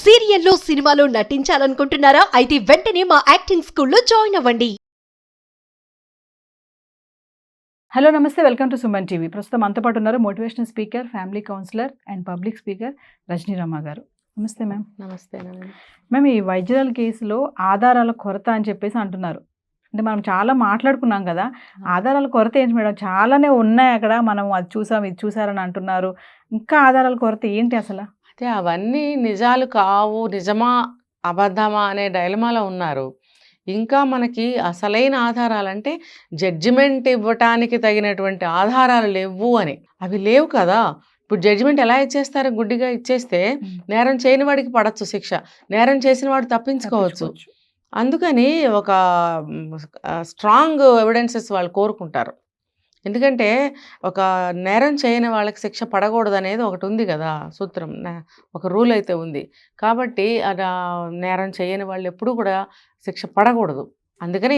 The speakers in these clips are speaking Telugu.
సీరియల్లో సినిమాలో నటించాలనుకుంటున్నారా? అయితే వెంటనే మా యాక్టింగ్ స్కూల్లో జాయిన్ అవ్వండి. హలో నమస్తే, వెల్కమ్ టు సుమన్ టీవీ. ప్రస్తుతం మనతో పాటు ఉన్నారు motivational speaker, family counsellor and public speaker Rajani Rama garu. నమస్తే మ్యామ్. నమస్తే మ్యామ్, ఈ వైద్యురాల కేసులో ఆధారాల కొరత అని చెప్పేసి అంటున్నారు. అంటే మనం చాలా మాట్లాడుకున్నాం కదా, ఆధారాల కొరత ఏంటి మేడం? చాలానే ఉన్నాయి అక్కడ, మనం అది చూసాం ఇది చూసారని అంటున్నారు. ఇంకా ఆధారాల కొరత ఏంటి అసలు? అయితే అవన్నీ నిజాలు కావు, నిజమా అబద్ధమా అనే డైలమాలో ఉన్నారు. ఇంకా మనకి అసలైన ఆధారాలంటే జడ్జిమెంట్ ఇవ్వటానికి తగినటువంటి ఆధారాలు లేవు అని. అవి లేవు కదా. ఇప్పుడు జడ్జిమెంట్ ఎలా ఇచ్చేస్తారు? గుడ్డిగా ఇచ్చేస్తే నేరం చేయని వాడికి పడచ్చు శిక్ష, నేరం చేసిన వాడు తప్పించుకోవచ్చు. అందుకని ఒక స్ట్రాంగ్ ఎవిడెన్సెస్ వాళ్ళు కోరుకుంటారు. ఎందుకంటే ఒక నేరం చేయని వాళ్ళకి శిక్ష పడకూడదు అనేది ఒకటి ఉంది కదా, సూత్రం, ఒక రూల్ అయితే ఉంది. కాబట్టి అది నేరం చేయని వాళ్ళు ఎప్పుడూ కూడా శిక్ష పడకూడదు. అందుకని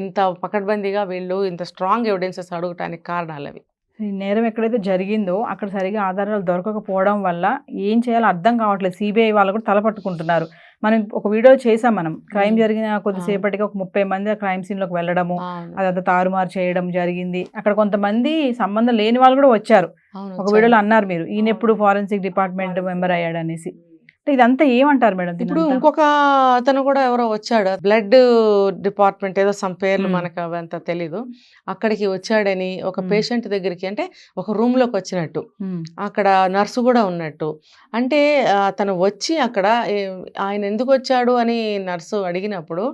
ఇంత పకడ్బందీగా వీళ్ళు ఇంత స్ట్రాంగ్ ఎవిడెన్సెస్ అడగటానికి కారణాలు అవి. ఈ నేరం ఎక్కడైతే జరిగిందో అక్కడ సరిగా ఆధారాలు దొరకకపోవడం వల్ల ఏం చేయాలో అర్థం కావట్లేదు. సిబిఐ వాళ్ళు కూడా తలపట్టుకుంటున్నారు. మనం ఒక వీడియో చేసాం, మనం క్రైమ్ జరిగిన కొద్దిసేపటికి ఒక 30 మంది ఆ క్రైమ్ సీన్ లోకి వెళ్ళడము, అదంతా తారుమారు చేయడం జరిగింది. అక్కడ కొంతమంది సంబంధం లేని వాళ్ళు కూడా వచ్చారు. ఒక వీడియోలో అన్నారు మీరు, ఈయన ఎప్పుడు ఫారెన్సిక్ డిపార్ట్మెంట్ మెంబర్ అయ్యాడు అనేసి. ఇదంతా ఏమంటారు మేడం? ఇప్పుడు ఇంకొక అతను కూడా ఎవరో వచ్చాడు, బ్లడ్ డిపార్ట్మెంట్ ఏదో సమ్ పేర్లు మనకు అవంతా తెలీదు, అక్కడికి వచ్చాడని ఒక పేషెంట్ దగ్గరికి, అంటే ఒక రూమ్ లోకి వచ్చినట్టు, అక్కడ నర్సు కూడా ఉన్నట్టు. అంటే అతను వచ్చి అక్కడ ఆయన ఎందుకు వచ్చాడు అని నర్సు అడిగినప్పుడు,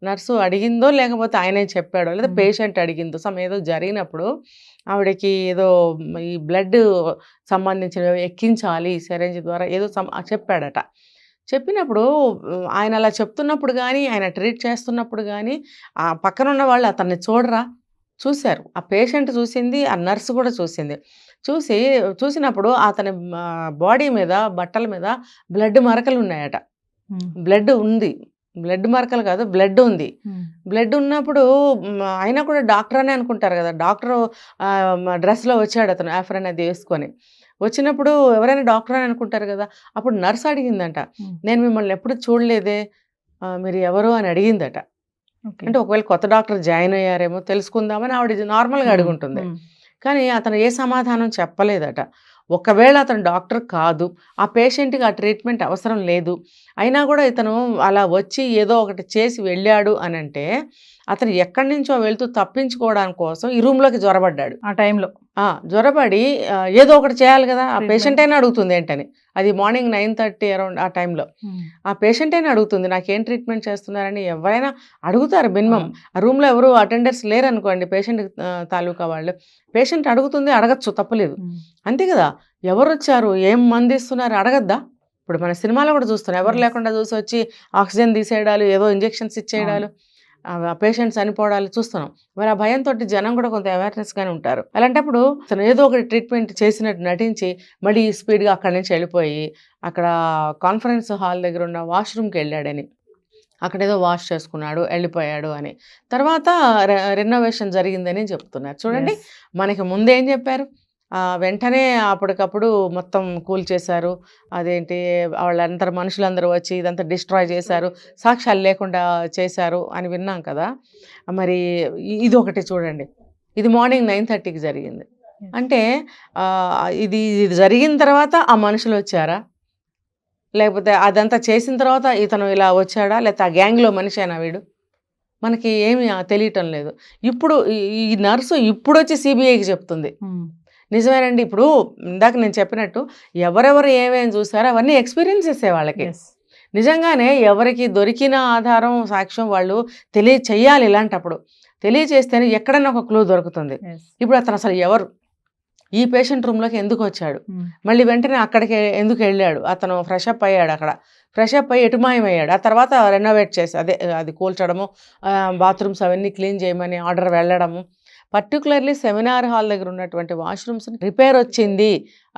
నర్సు అడిగిందో లేకపోతే ఆయనే చెప్పాడో లేదా పేషెంట్ అడిగిందో ఏదో జరిగినప్పుడు ఆవిడకి ఏదో ఈ బ్లడ్ సంబంధించిన ఎక్కించాలి సిరంజ్ ద్వారా ఏదో చెప్పాడట. చెప్పినప్పుడు ఆయన అలా చెప్తున్నప్పుడు కానీ, ఆయన ట్రీట్ చేస్తున్నప్పుడు కానీ ఆ పక్కన ఉన్న వాళ్ళు అతన్ని చూశారు. ఆ పేషెంట్ చూసింది, ఆ నర్సు కూడా చూసింది. చూసినప్పుడు అతని బాడీ మీద, బట్టల మీద బ్లడ్ మరకలు ఉన్నాయట. బ్లడ్ ఉంది, బ్లడ్ మరకలు కాదు, బ్లడ్ ఉంది. బ్లడ్ ఉన్నప్పుడు అయినా కూడా డాక్టర్ అనే అనుకుంటారు కదా. డాక్టర్ డ్రెస్లో వచ్చాడు అతను, ఆఫ్రన్ అది వేసుకొని. వచ్చినప్పుడు ఎవరైనా డాక్టర్ అని అనుకుంటారు కదా. అప్పుడు నర్స్ అడిగిందంట, నేను మిమ్మల్ని ఎప్పుడు చూడలేదే, మీరు ఎవరు అని అడిగిందట. అంటే ఒకవేళ కొత్త డాక్టర్ జాయిన్ అయ్యారేమో తెలుసుకుందామని ఆవిడ నార్మల్గా అడుగుంటుంది. కానీ అతను ఏ సమాధానం చెప్పలేదట. ఒకవేళ అతను డాక్టర్ కాదు, ఆ పేషెంట్కి ఆ ట్రీట్మెంట్ అవసరం లేదు, అయినా కూడా ఇతను అలా వచ్చి ఏదో ఒకటి చేసి వెళ్ళాడు అని అంటే, అతను ఎక్కడి నుంచో వెళ్తూ తప్పించుకోవడానికి కోసం ఈ రూమ్లోకి జ్వరబడ్డాడు. ఆ టైంలో జ్వరపడి ఏదో ఒకటి చేయాలి కదా. ఆ పేషెంట్ అయినా అడుగుతుంది ఏంటని. అది మార్నింగ్ 9:30 అరౌండ్ ఆ టైంలో ఆ పేషెంట్ అయినా అడుగుతుంది, నాకేం ట్రీట్మెంట్ చేస్తున్నారని. ఎవరైనా అడుగుతారు మినిమం. ఆ రూమ్లో ఎవరు అటెండర్స్ లేరు అనుకోండి, పేషెంట్ తాలూకా వాళ్ళు, పేషెంట్ అడుగుతుంది, అడగచ్చు, తప్పలేదు. అంతే కదా. ఎవరు వచ్చారు, ఏం మంది ఇస్తున్నారు అడగద్దా? ఇప్పుడు మన సినిమాలో కూడా చూస్తున్నాం, ఎవరు లేకుండా చూసి వచ్చి ఆక్సిజన్ తీసేయడాలు, ఏదో ఇంజెక్షన్స్ ఇచ్చేయడాలు, పేషెంట్స్ చనిపోవడాలు చూస్తున్నాం. మరి ఆ భయంతో జనం కూడా కొంత అవేర్నెస్గానే ఉంటారు. అలాంటప్పుడు తను ఏదో ఒకటి ట్రీట్మెంట్ చేసినట్టు నటించి మళ్ళీ స్పీడ్గా అక్కడి నుంచి వెళ్ళిపోయి అక్కడ కాన్ఫరెన్స్ హాల్ దగ్గర ఉన్న వాష్రూమ్కి వెళ్ళాడని, అక్కడ ఏదో వాష్ చేసుకున్నాడు, వెళ్ళిపోయాడు అని. తర్వాత రెనోవేషన్ జరిగిందని చెప్తున్నారు. చూడండి, మనకి ముందేం చెప్పారు, వెంటనే అప్పటికప్పుడు మొత్తం కూల్ చేశారు. అదేంటి, వాళ్ళందరూ మనుషులందరూ వచ్చి ఇదంతా డిస్ట్రాయ్ చేశారు, సాక్ష్యాలు లేకుండా చేశారు అని విన్నాం కదా. మరి ఇది ఒకటి చూడండి, ఇది మార్నింగ్ 9:30కి జరిగింది. అంటే ఇది జరిగిన తర్వాత ఆ మనుషులు వచ్చారా, లేకపోతే అదంతా చేసిన తర్వాత ఇతను ఇలా వచ్చాడా, లేకపోతే ఆ గ్యాంగ్లో మనిషి అయినా వీడు, మనకి ఏమీ తెలియటం లేదు. ఇప్పుడు ఈ నర్సు ఇప్పుడు వచ్చి సిబిఐకి చెప్తుంది. నిజమేనండి. ఇప్పుడు ఇందాక నేను చెప్పినట్టు ఎవరెవరు ఏమేమి చూసారో అవన్నీ ఎక్స్పీరియన్సెస్ వాళ్ళకి. నిజంగానే ఎవరికి దొరికిన ఆధారం, సాక్ష్యం వాళ్ళు తెలియచేయాలి. ఇలాంటప్పుడు తెలియచేస్తేనే ఎక్కడన్నా ఒక క్లూ దొరుకుతుంది. ఇప్పుడు అతను అసలు ఎవరు, ఈ పేషెంట్ రూమ్లోకి ఎందుకు వచ్చాడు, మళ్ళీ వెంటనే అక్కడికి ఎందుకు వెళ్ళాడు, అతను ఫ్రెష్ అప్ అయ్యాడు, అక్కడ ఫ్రెష్ అప్ అయ్యి ఎటుమాయమయ్యాడు, ఆ తర్వాత రెనోవేట్ చేసి అది కూల్చడము, బాత్రూమ్స్ అవన్నీ క్లీన్ చేయమని ఆర్డర్ వెళ్ళడము, పర్టికులర్లీ సెమినార్ హాల్ దగ్గర ఉన్నటువంటి వాష్రూమ్స్ రిపేర్ వచ్చింది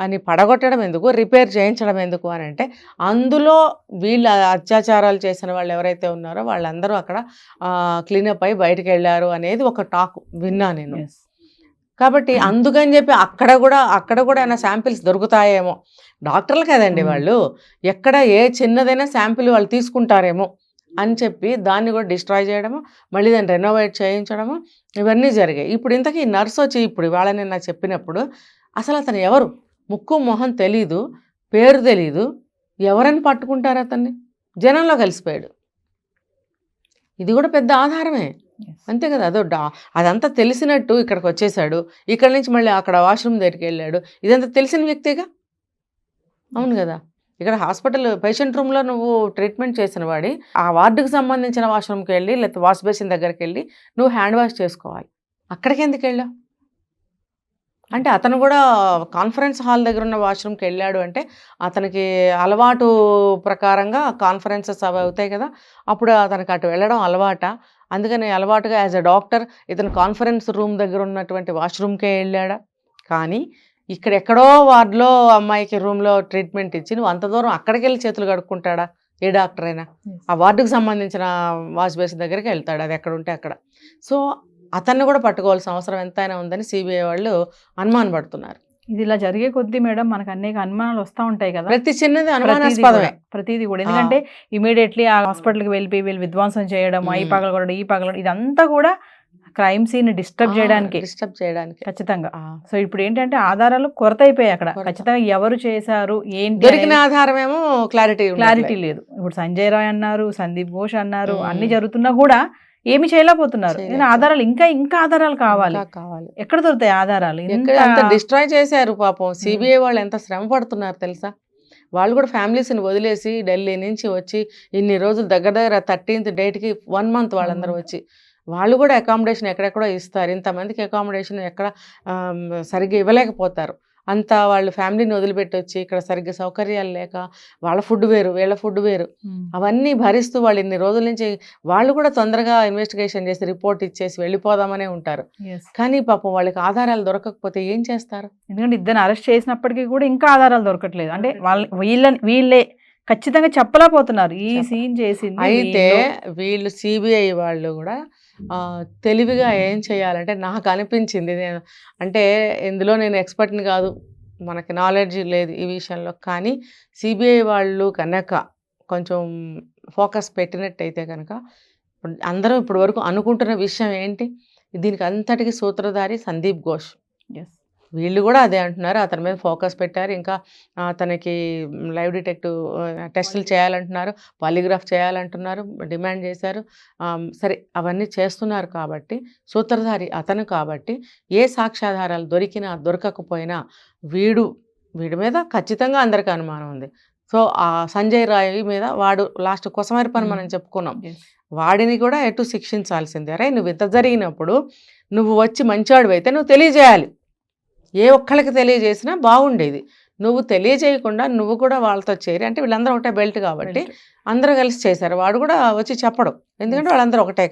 అని పడగొట్టడం ఎందుకు, రిపేర్ చేయించడం ఎందుకు అని అంటే, అందులో వీళ్ళు అత్యాచారాలు చేసిన వాళ్ళు ఎవరైతే ఉన్నారో వాళ్ళందరూ అక్కడ క్లీనప్ అయి బయటకు వెళ్ళారు అనేది ఒక టాక్ విన్నా నేను. కాబట్టి అందుకని చెప్పి అక్కడ కూడా ఏమైనా శాంపిల్స్ దొరుకుతాయేమో, డాక్టర్లు కదండి వాళ్ళు, ఎక్కడ ఏ చిన్నదైనా శాంపిల్ వాళ్ళు తీసుకుంటారేమో అని చెప్పి దాన్ని కూడా డిస్ట్రాయ్ చేయడము, మళ్ళీ దాన్ని రెనోవేట్ చేయించడము, ఇవన్నీ జరిగాయి. ఇప్పుడు ఇంతకీ నర్స్ వచ్చి ఇప్పుడు వాళ్ళని నాకు చెప్పినప్పుడు అసలు అతను ఎవరు, ముక్కు మొహం తెలీదు, పేరు తెలీదు, ఎవరని పట్టుకుంటారు అతన్ని, జనంలో కలిసిపోయాడు. ఇది కూడా పెద్ద ఆధారమే అంతే కదా. అదంతా తెలిసినట్టు ఇక్కడికి వచ్చేసాడు, ఇక్కడ నుంచి మళ్ళీ అక్కడ వాష్రూమ్ దగ్గరికి వెళ్ళాడు, ఇదంతా తెలిసిన వ్యక్తిగా, అవును కదా. ఇక్కడ హాస్పిటల్ పేషెంట్ రూమ్లో నువ్వు ట్రీట్మెంట్ చేసిన వాడి ఆ వార్డుకి సంబంధించిన వాష్రూమ్కి వెళ్ళి లేకపోతే వాష్ బేసిన్ దగ్గరికి వెళ్ళి నువ్వు హ్యాండ్ వాష్ చేసుకోవాలి, అక్కడికి ఎందుకు వెళ్ళావు అంటే అతను కూడా కాన్ఫరెన్స్ హాల్ దగ్గర ఉన్న వాష్రూమ్కి వెళ్ళాడు అంటే అతనికి అలవాటు ప్రకారంగా కాన్ఫరెన్సెస్ అవి అవుతాయి కదా, అప్పుడు అతనికి అటు వెళ్ళడం అలవాట, అందుకని అలవాటుగా యాజ్ అ డాక్టర్ ఇతను కాన్ఫరెన్స్ రూమ్ దగ్గర ఉన్నటువంటి వాష్రూమ్కే వెళ్ళాడా. కానీ ఇక్కడ ఎక్కడో వార్డులో అమ్మాయికి రూమ్లో ట్రీట్మెంట్ ఇచ్చి నువ్వు అంత దూరం అక్కడికి వెళ్ళి చేతులు కడుక్కుంటాడా ఏ డాక్టర్ అయినా, ఆ వార్డుకి సంబంధించిన వాష్ బేసిన్ దగ్గరికి వెళ్తాడు, అది ఎక్కడ ఉంటే అక్కడ. సో అతన్ని కూడా పట్టుకోవాల్సిన అవసరం ఎంతైనా ఉందని సిబిఐ వాళ్ళు అనుమాన పడుతున్నారు. ఇది ఇలా జరిగే కొద్దీ మేడం మనకు అనేక అనుమానాలు వస్తూ ఉంటాయి కదా, ప్రతి చిన్నది అనుమానాస్పదమే, ప్రతిదీ కూడా. ఎందుకంటే ఇమీడియట్లీ ఆ హాస్పిటల్కి వెళ్ళిపోయి వీళ్ళు విధ్వంసం చేయడం, ఈ పగలగొడడం ఈ పగలగొడడం, ఇదంతా కూడా క్రైమ్ సీన్ డిస్టర్బ్ చేయడానికి ఖచ్చితంగా. సో ఇప్పుడు ఏంటంటే ఆధారాలు కొరత అయిపోయాయి అక్కడ, ఖచ్చితంగా ఎవరు చేశారు ఏంటి దొరికిన ఆధారం ఏమో క్లారిటీ లేదు. ఇప్పుడు సంజయ్ రాయ్ అన్నారు, సందీప్ ఘోష్ అన్నారు, అన్ని జరుగుతున్నా కూడా ఏమి చేయలేకపోతున్నారు. ఆధారాలు ఇంకా ఆధారాలు కావాలి, ఎక్కడ దొరుకుతాయి ఆధారాలు, ఎంత డిస్ట్రాయ్ చేశారు పాపం. సిబిఐ వాళ్ళు ఎంత శ్రమ పడుతున్నారు తెలుసా. వాళ్ళు కూడా ఫ్యామిలీస్ని వదిలేసి ఢిల్లీ నుంచి వచ్చి ఇన్ని రోజులు దగ్గర 13th డేట్కి 1 month వాళ్ళందరూ వచ్చి వాళ్ళు కూడా అకామిడేషన్ ఎక్కడెక్కడో ఇస్తారు, ఇంతమందికి అకామిడేషన్ ఎక్కడ సరిగ్గా ఇవ్వలేకపోతారు. అంత వాళ్ళు ఫ్యామిలీని వదిలిపెట్టి వచ్చి ఇక్కడ సరిగ్గా సౌకర్యాలు లేక వాళ్ళ ఫుడ్ వేరు వీళ్ళ ఫుడ్ వేరు అవన్నీ భరిస్తూ వాళ్ళు ఇన్ని రోజుల నుంచి వాళ్ళు కూడా తొందరగా ఇన్వెస్టిగేషన్ చేసి రిపోర్ట్ ఇచ్చేసి వెళ్ళిపోదామనే ఉంటారు. కానీ పాపం వాళ్ళకి ఆధారాలు దొరకకపోతే ఏం చేస్తారు. ఎందుకంటే ఇద్దరు అరెస్ట్ చేసినప్పటికీ కూడా ఇంకా ఆధారాలు దొరకట్లేదు. అంటే వీళ్ళే ఖచ్చితంగా చెప్పలేకపోతున్నారు ఈ సీన్ చేసింది. అయితే వీళ్ళు సిబిఐ వాళ్ళు కూడా తెలివిగా ఏం చేయాలంటే నాకు అనిపించింది, నేను అంటే ఇందులో నేను ఎక్స్పర్ట్ని కాదు, మనకి నాలెడ్జ్ లేదు ఈ విషయంలో, కానీ సిబిఐ వాళ్ళు కనుక కొంచెం ఫోకస్ పెట్టినట్టయితే కనుక అందరం ఇప్పటి వరకు అనుకుంటున్న విషయం ఏంటి, దీనికి అంతటికి సూత్రధారి సందీప్ ఘోష్. వీళ్ళు కూడా అదే అంటున్నారు, అతని మీద ఫోకస్ పెట్టారు, ఇంకా అతనికి లైవ్ డిటెక్టివ్ టెస్టులు చేయాలంటున్నారు, పాలిగ్రాఫ్ చేయాలంటున్నారు, డిమాండ్ చేశారు. సరే అవన్నీ చేస్తున్నారు కాబట్టి సూత్రధారి అతను కాబట్టి ఏ సాక్ష్యాధారాలు దొరికినా దొరకకపోయినా వీడి మీద ఖచ్చితంగా అందరికీ అనుమానం ఉంది. సో ఆ సంజయ్ రాయ్ మీద వాడు లాస్ట్ కొసమరి పని మనం చెప్పుకున్నాం, వాడిని కూడా ఎటు శిక్షించాల్సిందే. అరే నువ్వు ఇంత జరిగినప్పుడు నువ్వు వచ్చి మంచివాడు అయితే నువ్వు తెలియజేయాలి, ఏ ఒక్కళ్ళకి తెలియజేసినా బాగుండేది. నువ్వు తెలియజేయకుండా నువ్వు కూడా వాళ్ళతో చేరి, అంటే వీళ్ళందరూ ఒకటే బెల్ట్ కాబట్టి అందరూ కలిసి చేశారు, వాడు కూడా వచ్చి చెప్పడం, ఎందుకంటే వాళ్ళందరూ ఒకటే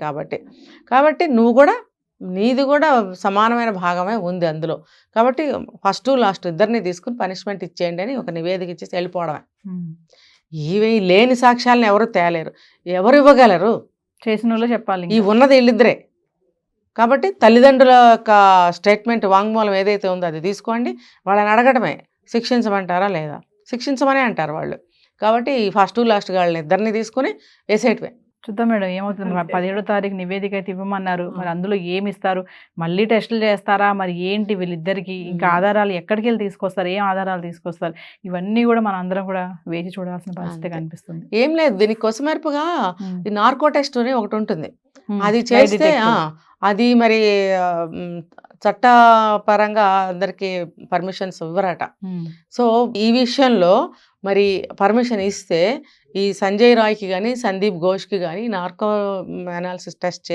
కాబట్టి నువ్వు కూడా నీది కూడా సమానమైన భాగమే ఉంది అందులో. కాబట్టి ఫస్ట్ లాస్ట్ ఇద్దరిని తీసుకుని పనిష్మెంట్ ఇచ్చేయండి అని ఒక నివేదిక ఇచ్చేసి వెళ్ళిపోవడమే. ఇవి లేని సాక్ష్యాలను ఎవరు తేలేరు, ఎవరు ఇవ్వగలరు, చేసిన వాళ్ళు చెప్పాలి. ఈ ఉన్నది వీళ్ళిద్దరే కాబట్టి తల్లిదండ్రుల యొక్క స్టేట్మెంట్ వాంగ్మూలం ఏదైతే ఉందో అది తీసుకోండి, వాళ్ళని అడగడమే శిక్షించమంటారా లేదా, శిక్షించమనే అంటారు వాళ్ళు. కాబట్టి ఫస్ట్ లాస్ట్ వాళ్ళని ఇద్దరిని తీసుకుని వేసేయటమే. చూద్దాం మేడం ఏమవుతుంది. 17వ తారీఖు నివేదిక అయితే ఇవ్వమన్నారు, మరి అందులో ఏమి ఇస్తారు, మళ్ళీ టెస్టులు చేస్తారా, మరి ఏంటి వీళ్ళిద్దరికి, ఇంకా ఆధారాలు ఎక్కడికి వెళ్ళి తీసుకొస్తారు, ఏం ఆధారాలు తీసుకొస్తారు, ఇవన్నీ కూడా మన అందరం కూడా వేచి చూడాల్సిన పరిస్థితి కనిపిస్తుంది. ఏం లేదు, దీనికి కొసమెరుపుగా ఈ నార్కో టెస్ట్ అని ఒకటి ఉంటుంది, అది చేస్తే అది మరి చట్టపరంగా అందరికి పర్మిషన్స్ ఇవ్వరట. సో ఈ విషయంలో మరి పర్మిషన్ ఇస్తే ఈ సంజయ్ రాయ్కి కానీ సందీప్ ఘోష్కి కానీ నార్కో అనాలిసిస్ టెస్ట్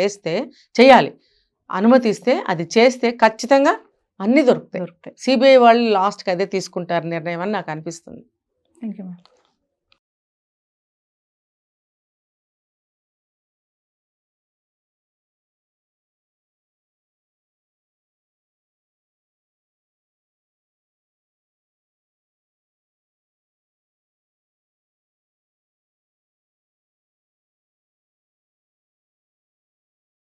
చేయాలి, అనుమతిస్తే అది చేస్తే ఖచ్చితంగా అన్నీ దొరుకుతాయి. సిబిఐ వాళ్ళు లాస్ట్కి అదే తీసుకుంటారు నిర్ణయం అని నాకు అనిపిస్తుంది. Thank you.